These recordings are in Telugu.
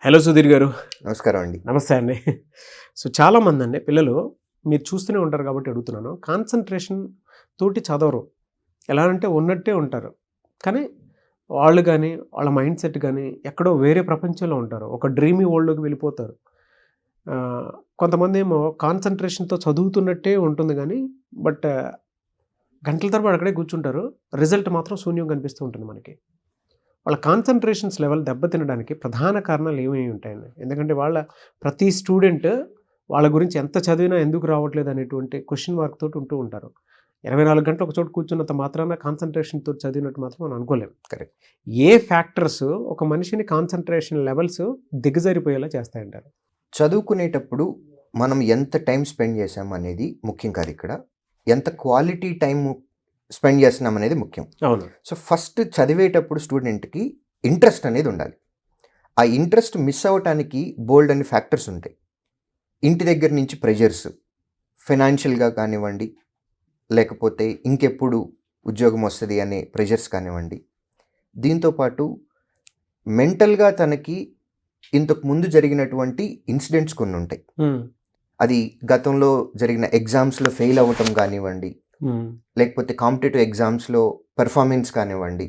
హలో సుధీర్ గారు. నమస్కారం అండి. నమస్తే అండి. సో చాలామంది అండి పిల్లలు మీరు చూస్తూనే ఉంటారు కాబట్టి అడుగుతున్నాను. కాన్సన్ట్రేషన్ తోటి చదవరు. ఎలా అంటే ఉన్నట్టే ఉంటారు. కానీ వాళ్ళు కానీ వాళ్ళ మైండ్ సెట్ కానీ ఎక్కడో వేరే ప్రపంచంలో ఉంటారు. ఒక డ్రీమీ వరల్డ్లోకి వెళ్ళిపోతారు. కొంతమంది ఏమో కాన్సన్ట్రేషన్తో చదువుతున్నట్టే ఉంటుంది కానీ బట్ గంటల తరబడి అక్కడే కూర్చుంటారు. రిజల్ట్ మాత్రం శూన్యం కనిపిస్తూ ఉంటుంది మనకి. వాళ్ళ కాన్సన్ట్రేషన్స్ లెవెల్ దెబ్బతినడానికి ప్రధాన కారణాలు ఏమేమి ఉంటాయండి? ఎందుకంటే ప్రతి స్టూడెంట్ వాళ్ళ గురించి ఎంత చదివినా ఎందుకు రావట్లేదు అనేటువంటి క్వశ్చన్ మార్క్ తోటి ఉంటూ ఉంటారు. 24 గంటలు ఒక చోట కూర్చున్నంత మాత్రాన కాన్సన్ట్రేషన్తో చదివినట్టు మాత్రం మనం అనుకోలేము. కరెక్ట్. ఏ ఫ్యాక్టర్స్ ఒక మనిషిని కాన్సన్ట్రేషన్ లెవెల్స్ దిగజారిపోయేలా చేస్తాయంటారు? చదువుకునేటప్పుడు మనం ఎంత టైం స్పెండ్ చేసాం అనేది ముఖ్యం కాదు. ఇక్కడ ఎంత క్వాలిటీ టైం స్పెండ్ చేస్తున్నాం అనేది ముఖ్యం. అవును. సో ఫస్ట్ చదివేటప్పుడు స్టూడెంట్కి ఇంట్రెస్ట్ అనేది ఉండాలి. ఆ ఇంట్రెస్ట్ మిస్ అవ్వటానికి బోల్డ్ అనే ఫ్యాక్టర్స్ ఉంటాయి. ఇంటి దగ్గర నుంచి ప్రెషర్స్, ఫైనాన్షియల్గా కానివ్వండి, లేకపోతే ఇంకెప్పుడు ఉద్యోగం వస్తుంది అనే ప్రెషర్స్ కానివ్వండి, దీంతోపాటు మెంటల్గా తనకి ఇంతకు ముందు జరిగినటువంటి ఇన్సిడెంట్స్ కొన్ని ఉంటాయి. అది గతంలో జరిగిన ఎగ్జామ్స్లో ఫెయిల్ అవ్వటం కానివ్వండి, లేకపోతే కాంపిటేటివ్ ఎగ్జామ్స్లో పెర్ఫార్మెన్స్ కానివ్వండి,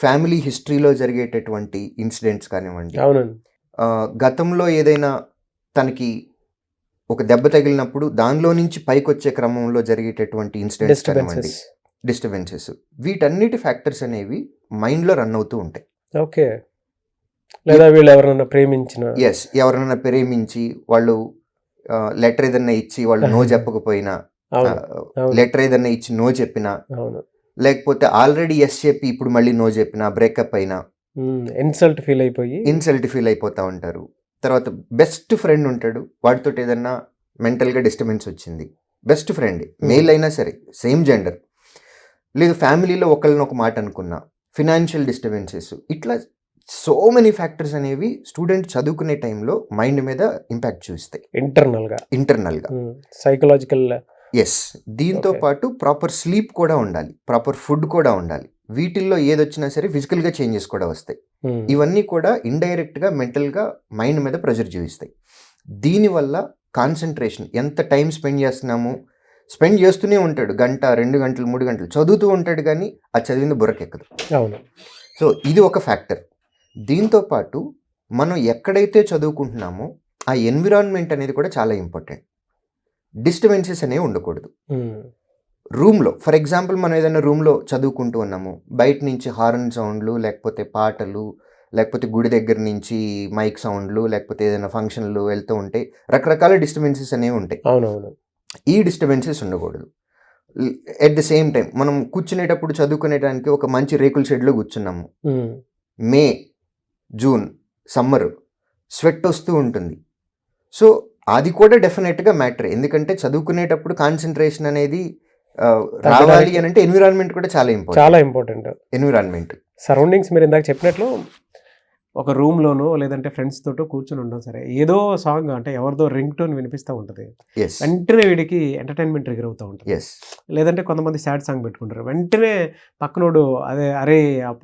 ఫ్యామిలీ హిస్టరీలో జరిగేటటువంటి ఇన్సిడెంట్స్ కానివ్వండి, గతంలో ఏదైనా తనకి ఒక దెబ్బ తగిలినప్పుడు దానిలో నుంచి పైకి వచ్చే క్రమంలో జరిగేటటువంటి ఇన్సిడెంట్స్ కానివ్వండి, డిస్టర్బెన్సెస్, వీటన్నిటి ఫ్యాక్టర్స్ అనేవి మైండ్లో రన్ అవుతూ ఉంటాయి. ఓకే. లేదా వీళ్ళు ఎవరైనా ప్రేమించి వాళ్ళు లెటర్ ఏదన్నా ఇచ్చి వాళ్ళు నో చెప్పకపోయినా, లెటర్ ఏదన్నా ఇచ్చి నో చెప్పినా, లేకపోతే ఆల్రెడీ ఎస్ చెప్పి ఇప్పుడు మళ్ళీ నో చెప్పినా, బ్రేకప్ అయినా ఇన్సల్ట్ ఫీల్ అయిపోతా ఉంటారు. తర్వాత బెస్ట్ ఫ్రెండ్ ఉంటాడు, వాడితో ఏదన్నా మెంటల్గా డిస్టర్బెన్స్ వచ్చింది, బెస్ట్ ఫ్రెండ్ మేల్ అయినా సరే, సేమ్ జెండర్, లేదు ఫ్యామిలీలో ఒకళ్ళని ఒక మాట అనుకున్నా, ఫినాన్షియల్ డిస్టర్బెన్సెస్, ఇట్లా సో మెనీ ఫ్యాక్టర్స్ అనేవి స్టూడెంట్ చదువుకునే టైంలో మైండ్ మీద ఇంపాక్ట్ చూస్తాయి. ఇంటర్నల్గా సైకలాజికల్. ఎస్. దీంతో పాటు ప్రాపర్ స్లీప్ కూడా ఉండాలి, ప్రాపర్ ఫుడ్ కూడా ఉండాలి. వీటిల్లో ఏదొచ్చినా సరే ఫిజికల్గా చేంజెస్ కూడా వస్తాయి. ఇవన్నీ కూడా ఇండైరెక్ట్గా మెంటల్గా మైండ్ మీద ప్రెషర్ చూపిస్తాయి. దీనివల్ల కాన్సన్ట్రేషన్, ఎంత టైం స్పెండ్ చేస్తూనే ఉంటాడు, గంట 2 గంటలు 3 గంటలు చదువుతూ ఉంటాడు, కానీ ఆ చదివింది బుర్రకెక్కదు. అవును. సో ఇది ఒక ఫ్యాక్టర్. దీంతో పాటు మనం ఎక్కడైతే చదువుకుంటున్నామో ఆ ఎన్విరాన్మెంట్ అనేది కూడా చాలా ఇంపార్టెంట్. డిస్టర్బెన్సెస్ అనేవి ఉండకూడదు. రూమ్లో ఫర్ ఎగ్జాంపుల్ మనం ఏదైనా రూమ్లో చదువుకుంటూ ఉన్నాము, బయట నుంచి హార్న్ సౌండ్లు, లేకపోతే పాటలు, లేకపోతే గుడి దగ్గర నుంచి మైక్ సౌండ్లు, లేకపోతే ఏదైనా ఫంక్షన్లు వెళ్తూ ఉంటే రకరకాల డిస్టర్బెన్సెస్ అనేవి ఉంటాయి. అవునవును. ఈ డిస్టర్బెన్సెస్ ఉండకూడదు. ఎట్ ద సేమ్ టైం మనం కూర్చునేటప్పుడు చదువుకునేటానికి ఒక మంచి రేకుల షెడ్లో కూర్చున్నాము, మే, జూన్, సమ్మర్, స్వెట్ వస్తూ ఉంటుంది. సో అది కూడా డెఫినెట్గా మ్యాటర్. ఎందుకంటే చదువుకునేటప్పుడు కాన్సన్ట్రేషన్ అనేది రావాలి అని అంటే ఎన్విరాన్మెంట్ కూడా చాలా ఇంపార్టెంట్. ఎన్విరాన్మెంట్, సరౌండింగ్స్, మీరు ఇందాక చెప్పినట్లు ఒక రూమ్లోనో లేదంటే ఫ్రెండ్స్ తోటో కూర్చొని ఉండడం సరే, ఏదో సాంగ్ అంటే ఎవరిదో రింగ్ టోన్ వినిపిస్తూ ఉంటుంది, వెంటనే వీడికి ఎంటర్టైన్మెంట్ ట్రిగర్ అవుతూ ఉంటుంది. లేదంటే కొంతమంది సాడ్ సాంగ్ పెట్టుకుంటారు, వెంటనే పక్కనోడు అరే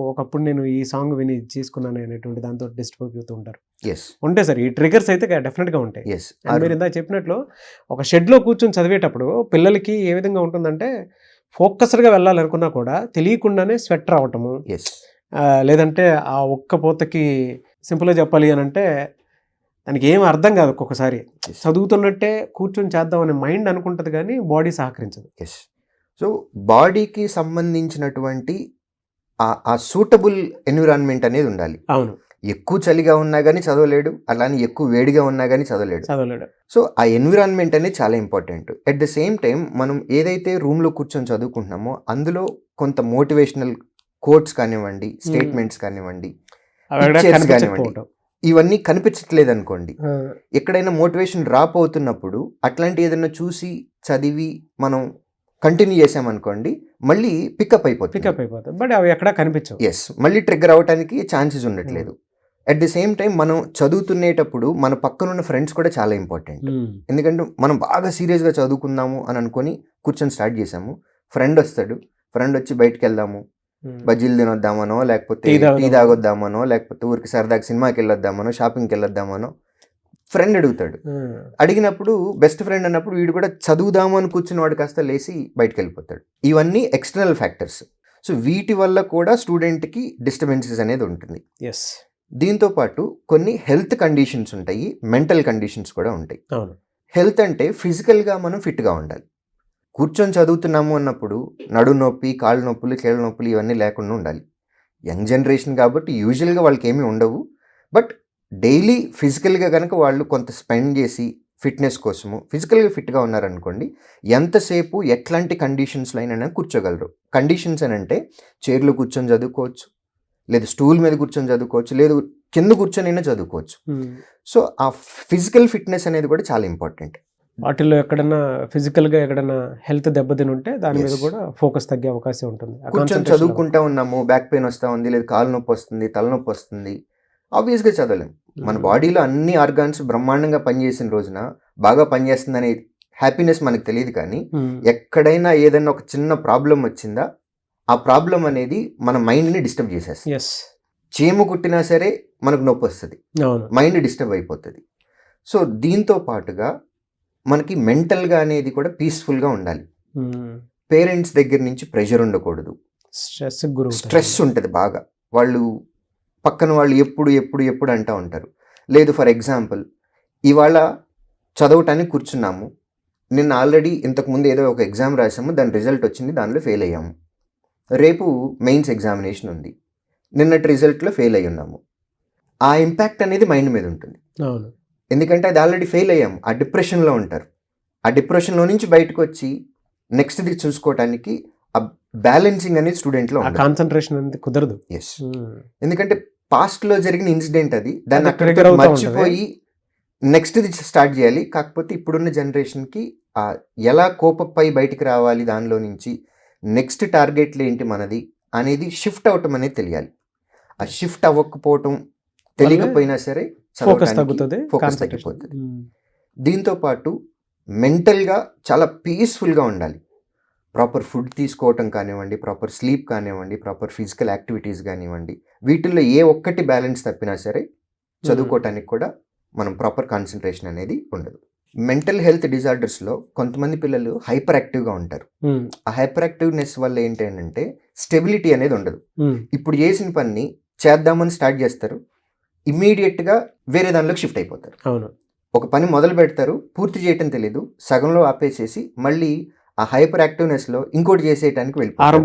ఒకప్పుడు నేను ఈ సాంగ్ విని చేసుకున్నాను అనేటువంటి దాంతో డిస్టర్బ్ అవుతూ ఉంటారు. ఉంటాయి సార్, ఈ ట్రిగర్స్ అయితే డెఫినెట్గా ఉంటాయి. మీరు ఇందాక చెప్పినట్లు ఒక షెడ్లో కూర్చొని చదివేటప్పుడు పిల్లలకి ఏ విధంగా ఉంటుందంటే, ఫోకస్డ్గా వెళ్ళాలనుకున్నా కూడా తెలియకుండానే స్వెట్ రావటము, లేదంటే ఆ ఒక్క పూతకి సింపుల్గా చెప్పాలి అని అంటే దానికి ఏం అర్థం కాదు. ఒక్కొక్కసారి చదువుతున్నట్టే కూర్చొని చేద్దామనే మైండ్ అనుకుంటుంది, కానీ బాడీ సహకరించదు. సో బాడీకి సంబంధించినటువంటి ఆ సూటబుల్ ఎన్విరాన్మెంట్ అనేది ఉండాలి. అవును. ఎక్కువ చలిగా ఉన్నా కానీ చదవలేడు, అలానే ఎక్కువ వేడిగా ఉన్నా కానీ చదవలేడు. సో ఆ ఎన్విరాన్మెంట్ అనేది చాలా important. At the same time మనం ఏదైతే రూమ్లో కూర్చొని చదువుకుంటున్నామో అందులో కొంత మోటివేషనల్ కోట్స్ కానివ్వండి, స్టేట్మెంట్స్ కానివ్వండి, ఇవన్నీ కనిపించట్లేదు అనుకోండి, ఎక్కడైనా మోటివేషన్ డ్రాప్ అవుతున్నప్పుడు అట్లాంటి ఏదైనా చూసి చదివి మనం కంటిన్యూ చేసామనుకోండి, మళ్ళీ పికప్ అయిపోతుంది. బట్ అవి ఎక్కడ కనిపించవు. మళ్ళీ ట్రిగ్గర్ అవడానికి ఛాన్సెస్ ఉండట్లేదు. అట్ ది సేమ్ టైం మనం చదువుతునేటప్పుడు మన పక్కనున్న ఫ్రెండ్స్ కూడా చాలా ఇంపార్టెంట్. ఎందుకంటే మనం బాగా సీరియస్గా చదువుకుందాము అని అనుకొని కూర్చొని స్టార్ట్ చేసాము, ఫ్రెండ్ వచ్చి బయటకు వెళ్దాము, బజ్జీలు తినొద్దామనో, లేకపోతే టీ తాగొద్దామనో, లేకపోతే ఊరికి సరదాగా సినిమాకి వెళ్ళొద్దామనో, షాపింగ్కి వెళ్ళొద్దామనో ఫ్రెండ్ అడుగుతాడు. అడిగినప్పుడు బెస్ట్ ఫ్రెండ్ అన్నప్పుడు వీడు కూడా చదువుదాము అని కూర్చుని వాడు కాస్త లేచి బయటకు వెళ్ళిపోతాడు. ఇవన్నీ ఎక్స్టర్నల్ ఫ్యాక్టర్స్. సో వీటి వల్ల కూడా స్టూడెంట్కి డిస్టర్బెన్సెస్ అనేది ఉంటుంది. దీంతో పాటు కొన్ని హెల్త్ కండిషన్స్ ఉంటాయి, మెంటల్ కండిషన్స్ కూడా ఉంటాయి. హెల్త్ అంటే ఫిజికల్గా మనం ఫిట్గా ఉండాలి. కూర్చొని చదువుతున్నాము అన్నప్పుడు నడుము నొప్పి, కాళ్ళు నొప్పులు, కీళ్ళ నొప్పులు ఇవన్నీ లేకుండా ఉండాలి. యంగ్ జనరేషన్ కాబట్టి యూజువల్గా వాళ్ళకి ఏమీ ఉండవు. బట్ డైలీ ఫిజికల్గా కనుక వాళ్ళు కొంత స్పెండ్ చేసి ఫిట్నెస్ కోసము ఫిజికల్గా ఫిట్గా ఉన్నారనుకోండి, ఎంతసేపు ఎట్లాంటి కండిషన్స్లో అయినా కూర్చోగలరు. కండిషన్స్ అని అంటే చైర్లో కూర్చొని చదువుకోవచ్చు, లేదు స్టూల్ మీద కూర్చొని చదువుకోవచ్చు, లేదు కింద కూర్చొని అయినా చదువుకోవచ్చు. సో ఆ ఫిజికల్ ఫిట్నెస్ అనేది కూడా చాలా ఇంపార్టెంట్. వాటిల్లో ఎక్కడన్నా ఫిజికల్గా ఎక్కడన్నా హెల్త్ దెబ్బతిని ఉంటే దాని మీద కూడా ఫోకస్ తగ్గే అవకాశం ఉంటుంది. కూర్చొని చదువుకుంటా ఉన్నాము, బ్యాక్ పెయిన్ వస్తూ ఉంది, లేదు కాలు నొప్పి వస్తుంది, తలనొప్పి వస్తుంది, ఆబ్వియస్గా చదవలేం. మన బాడీలో అన్ని ఆర్గాన్స్ బ్రహ్మాండంగా పనిచేసిన రోజున బాగా పనిచేస్తుంది అనే హ్యాపీనెస్ మనకు తెలియదు. కానీ ఎక్కడైనా ఏదైనా ఒక చిన్న ప్రాబ్లం వచ్చిందా, ఆ ప్రాబ్లం అనేది మన మైండ్ని డిస్టర్బ్ చేసేస్తుంది. చీము కుట్టినా సరే మనకు నొప్పి వస్తుంది, మైండ్ డిస్టర్బ్ అయిపోతుంది. సో దీంతో పాటుగా మనకి మెంటల్గా అనేది కూడా పీస్ఫుల్గా ఉండాలి. పేరెంట్స్ దగ్గర నుంచి ప్రెషర్ ఉండకూడదు, స్ట్రెస్ ఉంటుంది బాగా. వాళ్ళు పక్కన వాళ్ళు ఎప్పుడు ఎప్పుడు ఎప్పుడు అంటూ ఉంటారు. లేదు ఫర్ ఎగ్జాంపుల్ ఇవాళ చదవటానికి కూర్చున్నాము, నిన్న ఆల్రెడీ ఇంతకుముందు ఏదో ఒక ఎగ్జామ్ రాసాము, దాని రిజల్ట్ వచ్చింది, దానిలో ఫెయిల్ అయ్యాము. రేపు మెయిన్స్ ఎగ్జామినేషన్ ఉంది, నిన్నటి రిజల్ట్లో ఫెయిల్ అయ్యి ఉన్నాము. ఆ ఇంపాక్ట్ అనేది మైండ్ మీద ఉంటుంది. ఎందుకంటే అది ఆల్రెడీ ఫెయిల్ అయ్యాము, ఆ డిప్రెషన్లో ఉంటారు. ఆ డిప్రెషన్లో నుంచి బయటకు వచ్చి నెక్స్ట్ది చూసుకోవటానికి ఆ బ్యాలెన్సింగ్ అనేది స్టూడెంట్లో కాన్సన్ట్రేషన్ అనేది కుదరదు. ఎస్, ఎందుకంటే పాస్ట్లో జరిగిన ఇన్సిడెంట్ అది, దాన్ని అక్కడ మర్చిపోయి నెక్స్ట్ది స్టార్ట్ చేయాలి. కాకపోతే ఇప్పుడున్న జనరేషన్కి ఎలా కోపపై బయటికి రావాలి, దానిలో నుంచి నెక్స్ట్ టార్గెట్లు ఏంటి మనది అనేది షిఫ్ట్ అవటం అనేది తెలియాలి. ఆ షిఫ్ట్ అవ్వకపోవటం తెలియకపోయినా సరే ఫోకస్ తగ్గిపోతుంది. దీంతో పాటు మెంటల్గా చాలా పీస్ఫుల్గా ఉండాలి. ప్రాపర్ ఫుడ్ తీసుకోవటం కానివ్వండి, ప్రాపర్ స్లీప్ కానివ్వండి, ప్రాపర్ ఫిజికల్ యాక్టివిటీస్ కానివ్వండి, వీటిల్లో ఏ ఒక్కటి బ్యాలెన్స్ తప్పినా సరే చదువుకోవటానికి కూడా మనం ప్రాపర్ కాన్సన్ట్రేషన్ అనేది ఉండదు. మెంటల్ హెల్త్ డిజార్డర్స్లో కొంతమంది పిల్లలు హైపర్ యాక్టివ్గా ఉంటారు. ఆ హైపర్ యాక్టివ్నెస్ వల్ల ఏంటి అంటే స్టెబిలిటీ అనేది ఉండదు. ఇప్పుడు చేసిన పని చేద్దామని స్టార్ట్ చేస్తారు, ఇమ్మీడియట్గా వేరే దానిలోకి షిఫ్ట్ అయిపోతారు. ఒక పని మొదలు పెడతారు, పూర్తి చేయటం తెలీదు, సగంలో ఆపేసేసి మళ్ళీ ఆ హైపర్ యాక్టివ్నెస్లో ఇంకోటి చేసేయడానికి వెళ్ళిపోతారు.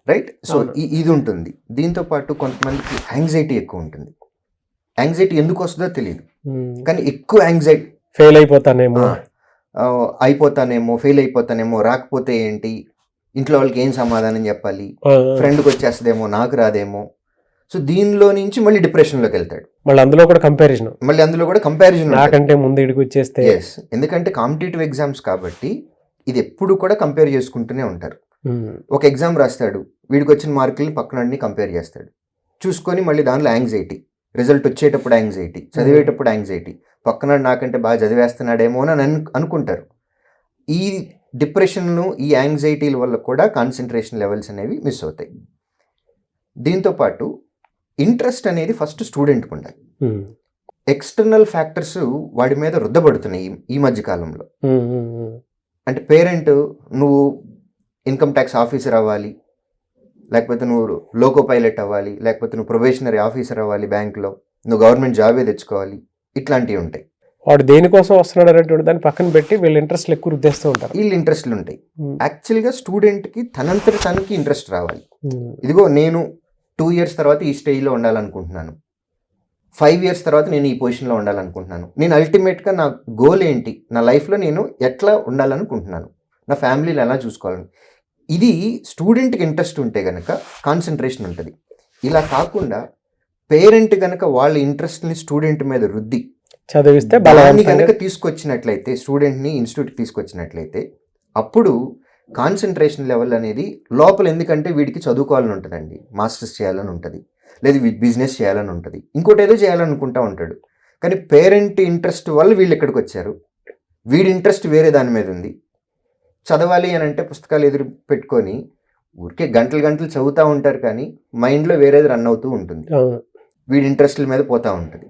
రైట్. సో ఇది ఉంటుంది. దీంతో పాటు కొంతమందికి యాంగ్జైటీ ఎక్కువ ఉంటుంది. యాంగ్జైటీ ఎందుకు వస్తుందో తెలియదు, కానీ ఎక్కువ యాంగ్జైటీ, ఫెయిల్ అయిపోతానేమో, ఫెయిల్ అయిపోతానేమో, రాకపోతే ఏంటి, ఇంట్లో వాళ్ళకి ఏం సమాధానం చెప్పాలి, ఫ్రెండ్కి వచ్చేస్తుందేమో, నాకు రాదేమో. సో దీనిలో నుంచి మళ్ళీ డిప్రెషన్లోకి వెళ్తాడు. మళ్ళీ అందులో కూడా కంపారిజన్ నాకంటే ముందు ఇడికి వచ్చేస్తే. ఎస్, ఎందుకంటే కాంపిటేటివ్ ఎగ్జామ్స్ కాబట్టి ఇది ఎప్పుడు కూడా కంపేర్ చేసుకుంటూనే ఉంటారు. ఒక ఎగ్జామ్ రాస్తాడు, వీడికి వచ్చిన మార్కుల్ని పక్కనని కంపేర్ చేస్తాడు, చూసుకొని మళ్ళీ దానిలో యాంగ్జైటీ, రిజల్ట్ వచ్చేటప్పుడు యాంగ్జైటీ, చదివేటప్పుడు యాంగ్జైటీ, పక్కన నాకంటే బాగా చదివేస్తున్నాడేమో అని అనుకుంటారు. ఈ డిప్రెషన్ను, ఈ యాంగ్జైటీల వల్ల కూడా కాన్సన్ట్రేషన్ లెవెల్స్ అనేవి మిస్ అవుతాయి. దీంతోపాటు ఇంట్రెస్ట్ అనేది ఫస్ట్ స్టూడెంట్కి ఉండాలి. ఎక్స్టర్నల్ ఫ్యాక్టర్స్ వాడి మీద రుద్దబడుతున్నాయి ఈ మధ్య కాలంలో. అంటే పేరెంట్ నువ్వు ఇన్కమ్ ట్యాక్స్ ఆఫీసర్ అవ్వాలి, లేకపోతే నువ్వు లోకో పైలట్ అవ్వాలి, లేకపోతే నువ్వు ప్రొబేషనరీ ఆఫీసర్ అవ్వాలి బ్యాంకులో, నువ్వు గవర్నమెంట్ జాబే తెచ్చుకోవాలి, ఇట్లాంటివి ఉంటాయి. వాడు దేనికోసం వస్తున్నాడు అనేటువంటి దాన్ని పక్కన పెట్టి వీళ్ళ ఇంట్రెస్ట్లు ఎక్కువ రుద్దేస్తూ ఉంటారు. వీళ్ళు ఇంట్రెస్ట్లు ఉంటాయి. యాక్చువల్గా స్టూడెంట్కి తనంతట తనకి ఇంట్రెస్ట్ రావాలి. ఇదిగో నేను 2 years తర్వాత ఈ స్టేజ్లో ఉండాలనుకుంటున్నాను, 5 years తర్వాత నేను ఈ పొజిషన్లో ఉండాలనుకుంటున్నాను, నేను అల్టిమేట్గా నా గోల్ ఏంటి, నా లైఫ్లో నేను ఎట్లా ఉండాలనుకుంటున్నాను, నా ఫ్యామిలీని ఎలా చూసుకోవాలని. ఇది స్టూడెంట్కి ఇంట్రెస్ట్ ఉంటే కనుక కాన్సన్ట్రేషన్ ఉంటుంది. ఇలా కాకుండా పేరెంట్ కనుక వాళ్ళ ఇంట్రెస్ట్ని స్టూడెంట్ మీద రుద్ది చదివిస్తే బలాన్ని కనుక తీసుకొచ్చినట్లయితే, స్టూడెంట్ని ఇన్స్టిట్యూట్కి తీసుకొచ్చినట్లయితే, అప్పుడు కాన్సన్ట్రేషన్ లెవెల్ అనేది లోపల, ఎందుకంటే వీడికి చదువుకోవాలని ఉంటుందండి, మాస్టర్స్ చేయాలని ఉంటుంది, లేదు బిజినెస్ చేయాలని ఉంటుంది, ఇంకోటి ఏదో చేయాలనుకుంటా ఉంటాడు. కానీ పేరెంట్ ఇంట్రెస్ట్ వల్ల వీళ్ళు ఇక్కడికి వచ్చారు, వీడి ఇంట్రెస్ట్ వేరే దాని మీద ఉంది. చదవాలి అని అంటే పుస్తకాలు ఎదురు పెట్టుకొని ఊరికే గంటలు గంటలు చదువుతూ ఉంటారు కానీ మైండ్లో వేరేది రన్ అవుతూ ఉంటుంది, వీడి ఇంట్రెస్ట్ల మీద పోతూ ఉంటుంది.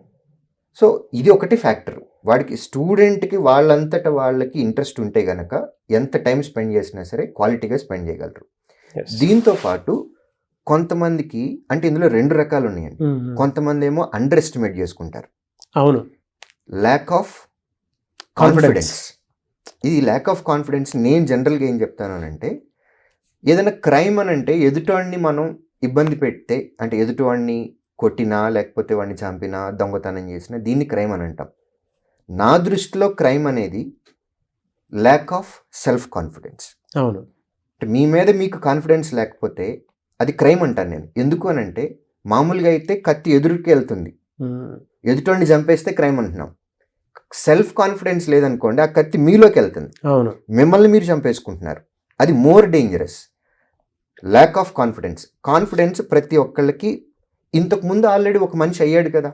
సో ఇది ఒకటి ఫ్యాక్టర్. వాడికి స్టూడెంట్కి వాళ్ళంతటా వాళ్ళకి ఇంట్రెస్ట్ ఉంటే గనక ఎంత టైం స్పెండ్ చేసినా సరే క్వాలిటీగా స్పెండ్ చేయగలరు. దీంతో పాటు కొంతమందికి అంటే ఇందులో 2 రకాలు ఉన్నాయండి. కొంతమంది ఏమో అండర్ ఎస్టిమేట్ చేసుకుంటారు. అవును, ల్యాక్ ఆఫ్ కాన్ఫిడెన్స్. ఇది ల్యాక్ ఆఫ్ కాన్ఫిడెన్స్ నేను జనరల్గా ఏం చెప్తానంటే, ఏదైనా క్రైమ్ అని అంటే ఎదుటివాడిని మనం ఇబ్బంది పెడితే, అంటే ఎదుటివాడిని కొట్టినా లేకపోతే వాడిని చంపినా దొంగతనం చేసినా దీన్ని క్రైమ్ అని అంటాం. నా దృష్టిలో క్రైమ్ అనేది ల్యాక్ ఆఫ్ సెల్ఫ్ కాన్ఫిడెన్స్. అవును, మీ మీద మీకు కాన్ఫిడెన్స్ లేకపోతే అది క్రైమ్ అంటాను నేను. ఎందుకు అని అంటే మామూలుగా అయితే కత్తి ఎదురుకి వెళ్తుంది, ఎదుటోడిని చంపేస్తే క్రైమ్ అంటున్నాం. సెల్ఫ్ కాన్ఫిడెన్స్ లేదనుకోండి ఆ కత్తి మీలోకి వెళ్తుంది, అవును, మిమ్మల్ని మీరు చంపేసుకుంటున్నారు. అది more dangerous. Lack of confidence. Confidence ప్రతి ఒక్కళ్ళకి ఇంతకు ముందు ఆల్రెడీ ఒక మనిషి అయ్యాడు కదా.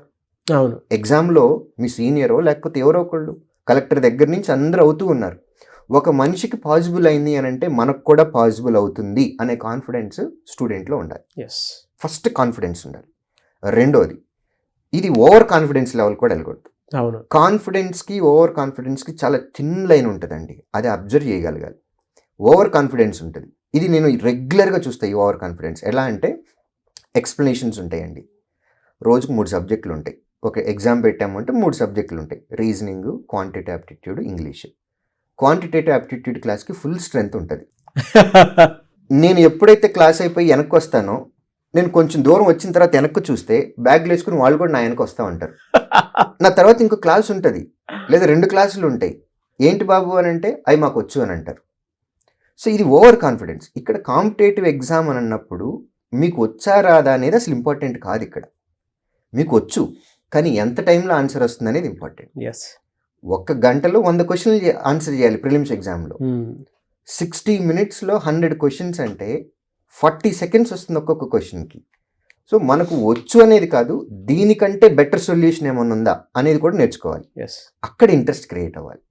అవును, ఎగ్జామ్లో మీ సీనియరో లేకపోతే ఎవరో ఒకళ్ళు కలెక్టర్ దగ్గర నుంచి అందరూ అవుతూ ఉన్నారు. ఒక మనిషికి పాసిబుల్ అయింది అని అంటే మనకు కూడా పాసిబుల్ అవుతుంది అనే కాన్ఫిడెన్స్ స్టూడెంట్లో ఉండాలి. ఫస్ట్ కాన్ఫిడెన్స్ ఉండాలి. రెండోది, ఇది ఓవర్ కాన్ఫిడెన్స్ లెవెల్ కూడా వెళ్ళకూడదు. అవును, కాన్ఫిడెన్స్కి ఓవర్ కాన్ఫిడెన్స్కి చాలా థిన్ లైన్ ఉంటుందండి, అది అబ్జర్వ్ చేయగలగాలి. ఓవర్ కాన్ఫిడెన్స్ ఉంటుంది, ఇది నేను రెగ్యులర్గా చూస్తాను. ఈ ఓవర్ కాన్ఫిడెన్స్ ఎలా అంటే ఎక్స్ప్లెనేషన్స్ ఉంటాయండి. రోజుకు 3 సబ్జెక్టులు ఉంటాయి. ఒక ఎగ్జామ్ పెట్టామంటే 3 సబ్జెక్టులు ఉంటాయి, reasoning, quantitative aptitude, English. Quantitative aptitude క్లాస్కి ఫుల్ స్ట్రెంత్ ఉంటుంది. నేను ఎప్పుడైతే క్లాస్ అయిపోయి వెనక్కి వస్తానో, నేను కొంచెం దూరం వచ్చిన తర్వాత వెనక్కి చూస్తే బ్యాగ్లు వేసుకుని వాళ్ళు కూడా నా వెనక్కి వస్తూ ఉంటారు. నా తర్వాత ఇంకో క్లాస్ ఉంటుంది, లేదా 2 క్లాసులు ఉంటాయి. ఏంటి బాబు అని అంటే అవి మాకు వచ్చు అని అంటారు. సో ఇది ఓవర్ కాన్ఫిడెన్స్. ఇక్కడ కాంపిటేటివ్ ఎగ్జామ్ అని అన్నప్పుడు మీకు వచ్చా రాదా అనేది అసలు ఇంపార్టెంట్ కాదు. ఇక్కడ మీకు వచ్చు, కానీ ఎంత టైంలో ఆన్సర్ వస్తుంది అనేది ఇంపార్టెంట్. 1 గంటలో 100 క్వశ్చన్లు ఆన్సర్ చేయాలి ప్రిలిమ్స్ ఎగ్జామ్లో. 60 మినిట్స్లో 100 క్వశ్చన్స్ అంటే 40 సెకండ్స్ వస్తుంది ఒక్కొక్క క్వశ్చన్కి. సో మనకు వచ్చు అనేది కాదు, దీనికంటే బెటర్ సొల్యూషన్ ఏమైనా ఉందా అనేది కూడా నేర్చుకోవాలి. అక్కడ ఇంట్రెస్ట్ క్రియేట్ అవ్వాలి.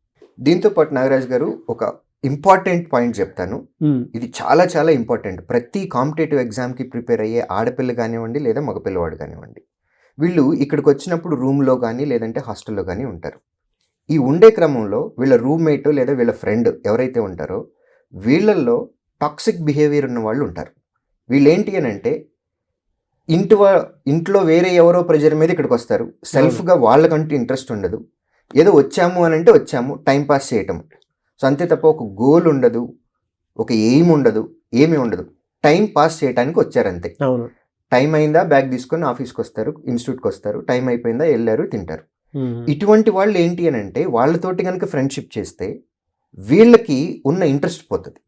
దీంతో పాటు నాగరాజ్ గారు ఒక ఇంపార్టెంట్ పాయింట్ చెప్తాను. ఇది చాలా చాలా ఇంపార్టెంట్. ప్రతి కాంపిటేటివ్ ఎగ్జామ్కి ప్రిపేర్ అయ్యే ఆడపిల్ల కానివ్వండి లేదా మగపిల్లవాడు కానివ్వండి, వీళ్ళు ఇక్కడికి వచ్చినప్పుడు రూమ్లో కానీ లేదంటే హాస్టల్లో కానీ ఉంటారు. ఈ ఉండే క్రమంలో వీళ్ళ రూమ్మేట్ లేదా వీళ్ళ ఫ్రెండ్ ఎవరైతే ఉంటారో వీళ్ళల్లో టాక్సిక్ బిహేవియర్ ఉన్న వాళ్ళు ఉంటారు. వీళ్ళు ఏంటి అని అంటే ఇంట్లో వేరే ఎవరో ప్రెజర్ మీద ఇక్కడికి వస్తారు. సెల్ఫ్గా వాళ్ళకంటూ ఇంట్రెస్ట్ ఉండదు. ఏదో వచ్చాము అని అంటే వచ్చాము టైం పాస్ చేయటం. సో అంతే తప్ప ఒక గోల్ ఉండదు, ఒక ఎయిమ్ ఉండదు, ఏమీ ఉండదు. టైం పాస్ చేయడానికి వచ్చారంతే. టైం అయిందా బ్యాగ్ తీసుకొని ఆఫీస్కి వస్తారు, ఇన్స్టిట్యూట్కి వస్తారు, టైం అయిపోయిందా వెళ్ళారు, తింటారు. ఇటువంటి వాళ్ళు ఏంటి అని అంటే వాళ్ళతోటి కనుక ఫ్రెండ్షిప్ చేస్తే వీళ్ళకి ఉన్న ఇంట్రెస్ట్ పోతుంది.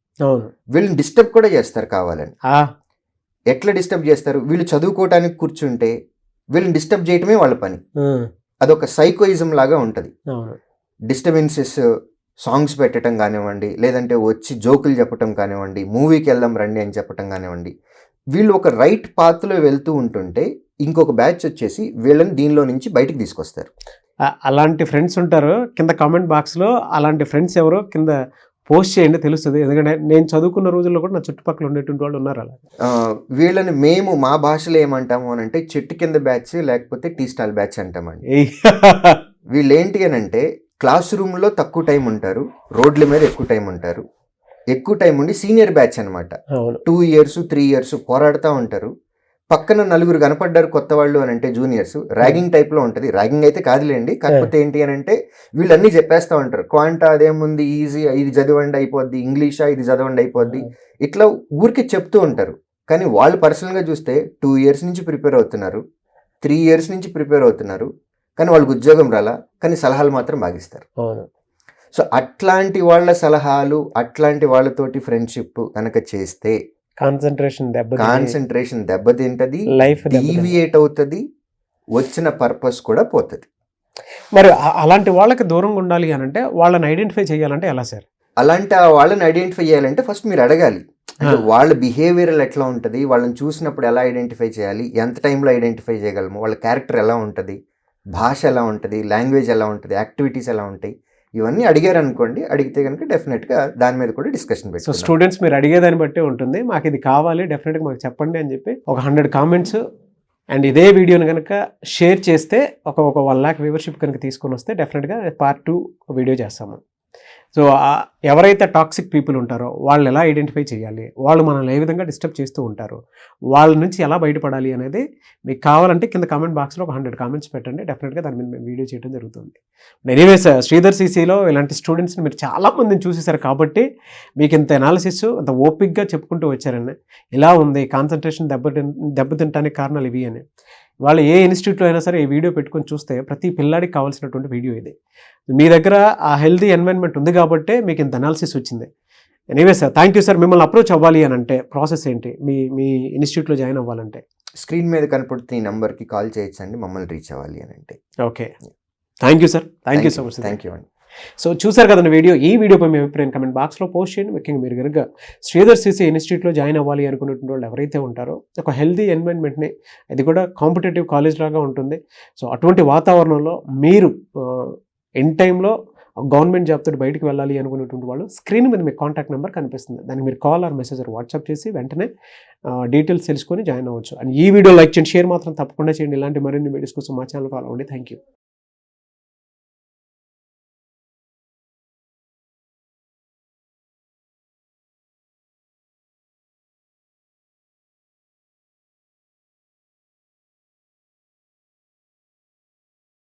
వీళ్ళని డిస్టర్బ్ కూడా చేస్తారు కావాలని. ఎట్లా డిస్టర్బ్ చేస్తారు? వీళ్ళు చదువుకోవటానికి కూర్చుంటే వీళ్ళని డిస్టర్బ్ చేయటమే వాళ్ళ పని. అదొక సైకోయిజం లాగా ఉంటుంది. డిస్టర్బెన్సెస్, సాంగ్స్ పెట్టడం కానివ్వండి, లేదంటే వచ్చి జోకులు చెప్పటం కానివ్వండి, మూవీకి వెళ్దాం రండి అని చెప్పటం కానివ్వండి. వీళ్ళు ఒక రైట్ పాత్లో వెళ్తూ ఉంటుంటే ఇంకొక బ్యాచ్ వచ్చేసి వీళ్ళని దీనిలో నుంచి బయటికి తీసుకొస్తారు. అలాంటి ఫ్రెండ్స్ ఉంటారు. కింద కామెంట్ బాక్స్లో అలాంటి ఫ్రెండ్స్ ఎవరో కింద పోస్ట్ చేయండి, తెలుస్తుంది. ఎందుకంటే నేను చదువుకున్న రోజుల్లో కూడా నా చుట్టుపక్కల ఉండేటువంటి వాళ్ళు ఉన్నారు. అలా వీళ్ళని మేము మా భాషలో ఏమంటాము అని అంటే చెట్టు కింద బ్యాచ్ లేకపోతే టీ స్టాల్ బ్యాచ్ అంటామండి. వీళ్ళు ఏంటి అని అంటే క్లాస్ రూమ్లో తక్కువ టైం ఉంటారు, రోడ్ల మీద ఎక్కువ టైం ఉంటారు. ఎక్కువ టైం ఉండి సీనియర్ బ్యాచ్ అనమాట. 2 years 3 years పోరాడుతూ ఉంటారు. పక్కన 4 కనపడ్డారు కొత్త వాళ్ళు అని అంటే జూనియర్స్. ర్యాగింగ్ టైప్లో ఉంటుంది. ర్యాగింగ్ అయితే కాదులేండి, కాకపోతే ఏంటి అని అంటే వీళ్ళన్నీ చెప్పేస్తూ ఉంటారు. క్వాంటా అదేముంది, ఈజీ, ఇది చదవండి అయిపోద్ది, ఇంగ్లీషా ఇది చదవండి అయిపోద్ది, ఇట్లా ఊరికి చెప్తూ ఉంటారు. కానీ వాళ్ళు పర్సనల్గా చూస్తే 2 years నుంచి ప్రిపేర్ అవుతున్నారు, 3 years నుంచి ప్రిపేర్ అవుతున్నారు. కానీ వాళ్ళకి ఉద్యోగం రాలా, కానీ సలహాలు మాత్రం బాగిస్తారు. సో అట్లాంటి వాళ్ళ సలహాలు, అట్లాంటి వాళ్ళతోటి ఫ్రెండ్షిప్ కనుక చేస్తే కాన్సన్ట్రేషన్ దెబ్బతింటది, లైఫ్ డీవియేట్ అవుతుంది, వచ్చిన పర్పస్ కూడా పోతుంది. మరి అలాంటి వాళ్ళకి దూరంగా ఉండాలి అని అంటే వాళ్ళని ఐడెంటిఫై చేయాలంటే ఎలా సార్? అలాంటి వాళ్ళని ఐడెంటిఫై చేయాలంటే ఫస్ట్ మీరు అడగాలి, అంటే వాళ్ళ బిహేవియర్ ఎట్లా ఉంటుంది, వాళ్ళని చూసినప్పుడు ఎలా ఐడెంటిఫై చేయాలి, ఎంత టైంలో ఐడెంటిఫై చేయగలము, వాళ్ళ క్యారెక్టర్ ఎలా ఉంటుంది, భాష ఎలా ఉంటుంది, లాంగ్వేజ్ ఎలా ఉంటుంది, యాక్టివిటీస్ ఎలా ఉంటాయి, ఇవన్నీ అడిగారు అనుకోండి, అడిగితే కనుక డెఫినెట్గా దాని మీద కూడా డిస్కషన్ సో పెట్టుకుందాం. స్టూడెంట్స్ మీరు అడిగేదాన్ని బట్టే ఉంటుంది, మాకు ఇది కావాలి డెఫినెట్గా మాకు చెప్పండి అని చెప్పి ఒక 100 కామెంట్స్ అండ్ ఇదే వీడియోని కనుక షేర్ చేస్తే ఒక 1 lakh వ్యూవర్షిప్ కనుక తీసుకొని వస్తే డెఫినెట్గా పార్ట్ 2 వీడియో చేస్తాము. సో ఎవరైతే టాక్సిక్ పీపుల్ ఉంటారో వాళ్ళు ఎలా ఐడెంటిఫై చేయాలి, వాళ్ళు మనల్ని ఏ విధంగా డిస్టర్బ్ చేస్తూ ఉంటారు, వాళ్ళ నుంచి ఎలా బయటపడాలి అనేది మీకు కావాలంటే కింద కామెంట్ బాక్స్లో ఒక 100 కామెంట్స్ పెట్టండి, డెఫినెట్గా దాని మీద మేము వీడియో చేయడం జరుగుతుంది. ఎనీవేస్ శ్రీధర్ సీసీలో ఇలాంటి స్టూడెంట్స్ని మీరు చాలామందిని చూసేశారు కాబట్టి మీకు ఇంత అనాలిసిస్ ఇంత ఓపిక్గా చెప్పుకుంటూ వచ్చారని, ఇలా ఉంది కాన్సన్ట్రేషన్ దెబ్బతింటానికి కారణాలు ఇవి అని. వాళ్ళు ఏ ఇన్స్టిట్యూట్లో అయినా సరే ఈ వీడియో పెట్టుకొని చూస్తే ప్రతి పిల్లాడికి కావాల్సినటువంటి వీడియో ఇది. మీ దగ్గర ఆ హెల్తీ ఎన్వైరన్మెంట్ ఉంది కాబట్టే మీకు ఇంత అనాలిసిస్ వచ్చింది. Anyway sir, thank you sir. మిమ్మల్ని అప్రోచ్ అవ్వాలి అని అంటే ప్రాసెస్ ఏంటి, మీ ఇన్స్టిట్యూట్లో జాయిన్ అవ్వాలంటే? స్క్రీన్ మీద కనపడుతున్న ఈ నెంబర్కి కాల్ చేయొచ్చండి మమ్మల్ని రీచ్ అవ్వాలి అని అంటే. Okay, thank you sir, thank you so much. Thank you అండి. సో చూసారు కదండి వీడియో. ఈ వీడియోపై మీ అభిప్రాయం కమెంట్ బాక్స్లో పోస్ట్ చేయండి. ముఖ్యంగా మీరు కనుక శ్రీధర్ సీసీ ఇన్స్టిట్యూట్లో జాయిన్ అవ్వాలి అనుకున్నటువంటి వాళ్ళు ఎవరైతే ఉంటారో ఒక హెల్తీ ఎన్వైరన్మెంట్ని, అది కూడా కాంపిటేటివ్ కాలేజ్ లాగా ఉంటుంది. సో అటువంటి వాతావరణంలో మీరు ఇన్ టైంలో గవర్నమెంట్ జాబ్ తోటి బయటకు వెళ్ళాలి అనుకునేటువంటి వాళ్ళు స్క్రీన్ మీద మీకు కాంటాక్ట్ నెంబర్ కనిపిస్తుంది, దానికి మీరు కాల్ ఆర్ మెసేజ్ వాట్సాప్ చేసి వెంటనే డీటెయిల్స్ తెలుసుకొని జాయిన్ అవ్వచ్చు. అండ్ ఈ వీడియో లైక్ చేయండి, షేర్ మాత్రం తప్పకుండా చేయండి. ఇలాంటి మరిన్ని వీడియోస్ కోసం మా ఛానల్ ఫాలో అవ్వండి. Thank you.